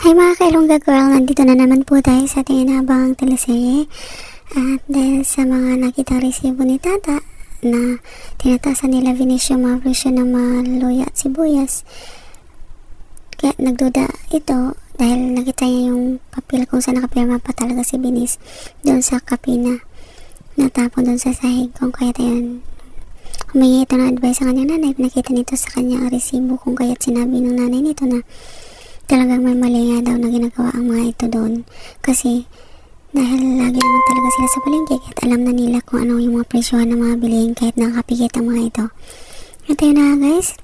Hi mga kailongga girl, nandito na naman po tayo sa ating inaabang teleserye. At dahil sa mga nakita resibo ni Tata na tinatasan nila Vinicio mga presyo ng mga luya at sibuyas, kaya nagduda ito dahil nakita niya yung papel kung saan nakapirma pa talaga si Vinis doon sa kapina natapon doon sa sahig. Kung kaya tayo humingi ito ng advice sa kanyang nanay, nakita nito sa kanyang resibo kung kaya't sinabi ng nanay nito na talagang may mali nga daw na ginagawa ang mga ito doon, kasi dahil lagi naman talaga sila sa palengke at alam na nila kung ano yung mga presyohan ng mga bilihin kahit nakakapikit ang mga ito. At ayun na guys,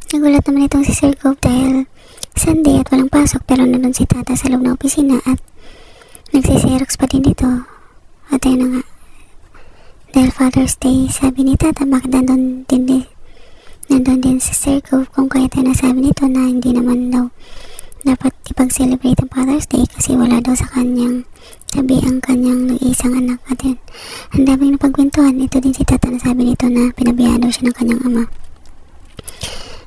nagulat naman itong si Sir Cove dahil Sunday at walang pasok, pero nandun si Tata sa loob ng opisina at nagsiserox pa din ito. At ayun na nga, dahil Father's Day, sabi ni Tata bakit nandun din si Sir Cove, kung kaya tayo nasabi nito na hindi naman daw dapat ipag-celebrate ang Father's Day kasi wala daw sa kanyang tabi ang kanyang nag-iisang anak. At yun, ang daming napagkwentuhan. Ito din si Tata na sabi nito na pinabayaan daw siya ng kanyang ama,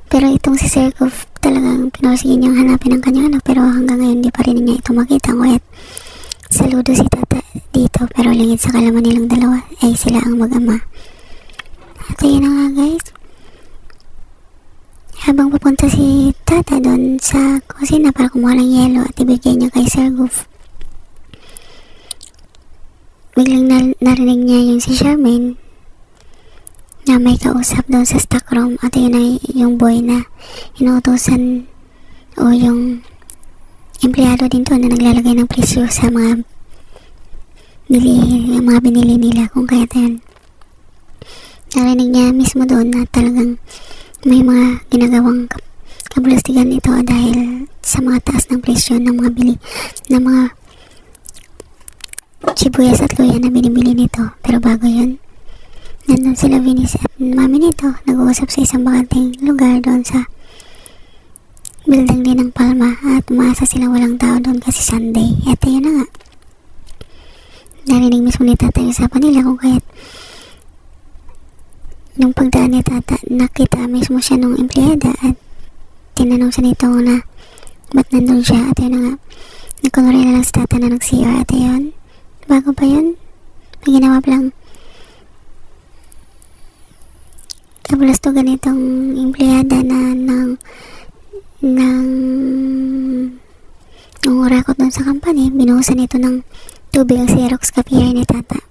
pero itong si Sir Cove talagang pinursige niyang hanapin ang kanyang anak, pero hanggang ngayon di pa rin niya ito makita. Ngayon saludo si Tata dito, pero lingid sa kalaman nilang dalawa ay sila ang mag-ama. At yun na nga guys, habang pupunta si Tata doon sa kusina para kumuha ng yelo at ibigay niya kay Sir Cove, biglang narinig niya yung si Charmaine na may kausap doon sa stock room. At yun ay yung boy na inuutosan o yung empleyado din doon na naglalagay ng presyo sa mga binili nila. Kung kaya yun, narinig niya mismo doon na talagang may mga ginagawang kabulastigan ito dahil sa mga taas ng presyo ng mga ng mga sibuyas at luya na binibili nito. Pero bago yun, nandun sila Vinis at mami nito nag-uusap sa isang bakanting lugar doon sa building din ng Palma, at umaasa silang walang tao doon kasi Sunday. At yun na nga, narinig mismo ni Tata yung usapan nila, kung kaya't nung pagdaan ni Tata, nakita mismo siya nung empleyada at tinanong siya nito na ba't nandun siya. At yun na nga, nagkunwari na lang si Tata na nag-CR. At yun, bago pa yun, may ginawa palang kabulastugan itong empleyada na nangurakot dun sa company. Binuhusan ito ng tubig ang Xerox copier ni Tata.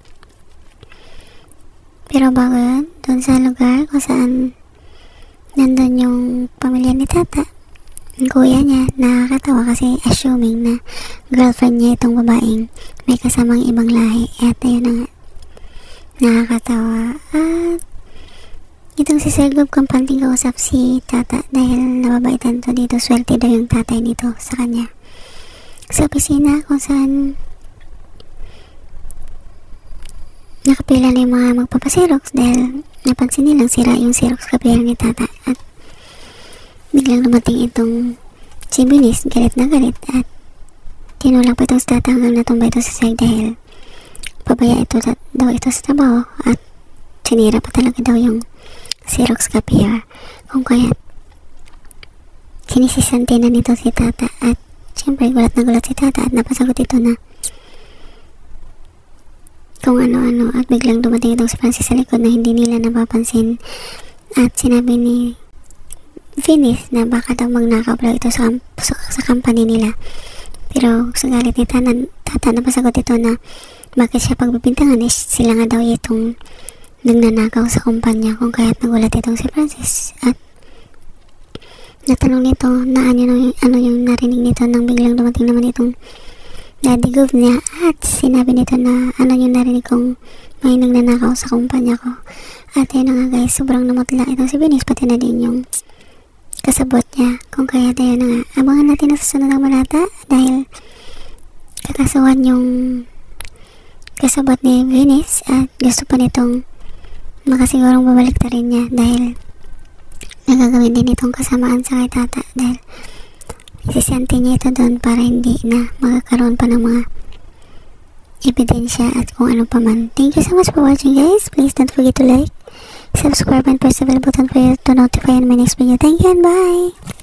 Pero bago yun, doon sa lugar kung saan nandun yung pamilya ni Tata, ang kuya niya, nakakatawa kasi assuming na girlfriend niya itong babaeng may kasamang ibang lahi. At ayun na nga, nakakatawa. At itong si Sir Cove kampanting kausap si Tata dahil nababaitan to dito. Swerte daw yung tatay nito sa kanya sa opisina kung saan nakapila na yung mga magpapaserox dahil napansin nilang sira yung Xerox copier ni Tata. At biglang dumating itong si Vinis, galit na galit, at tinulang pa itong si Tata hanggang natumba ito sa sahig dahil pabaya daw ito sa trabaho at sinira pa talaga daw yung Xerox copier. Kung kaya sinisisanti na nito si Tata, at syempre gulat na gulat si Tata at napasagot ito na kung ano-ano. At biglang dumating itong si Francis sa likod na hindi nila napapansin, at sinabi ni Vinis na baka daw magnakaw daw ito sa company nila. Pero sa galit ni Tata, napasagot ito na bakit siya pagbibintangan, sila nga daw itong nagnanakaw sa kumpanya. Kung kaya't nagulat itong si Francis at natanong nito na ano yung narinig nito nang biglang dumating naman itong Daddy Cove niya, at sinabi nito na ano yung narinig kong may nagnanakaw sa kumpanya ko. At yun na nga guys, sobrang namutla itong si Vinis, pati na din yung kasabot niya. Kung kaya tayo na nga, abangan natin na susunod ang malata dahil kakasuhan yung kasabot ni Vinis at gusto pa nitong makasigurong babalik ta rin niya dahil nagagawin din itong kasamaan sa kay Tata dahil isisente niya ito doon para hindi na magkakaroon pa ng mga ebidensya at kung ano pa man. Thank you so much for watching guys. Please don't forget to like, subscribe, and press the bell button for you to notify on my next video. Thank you and bye!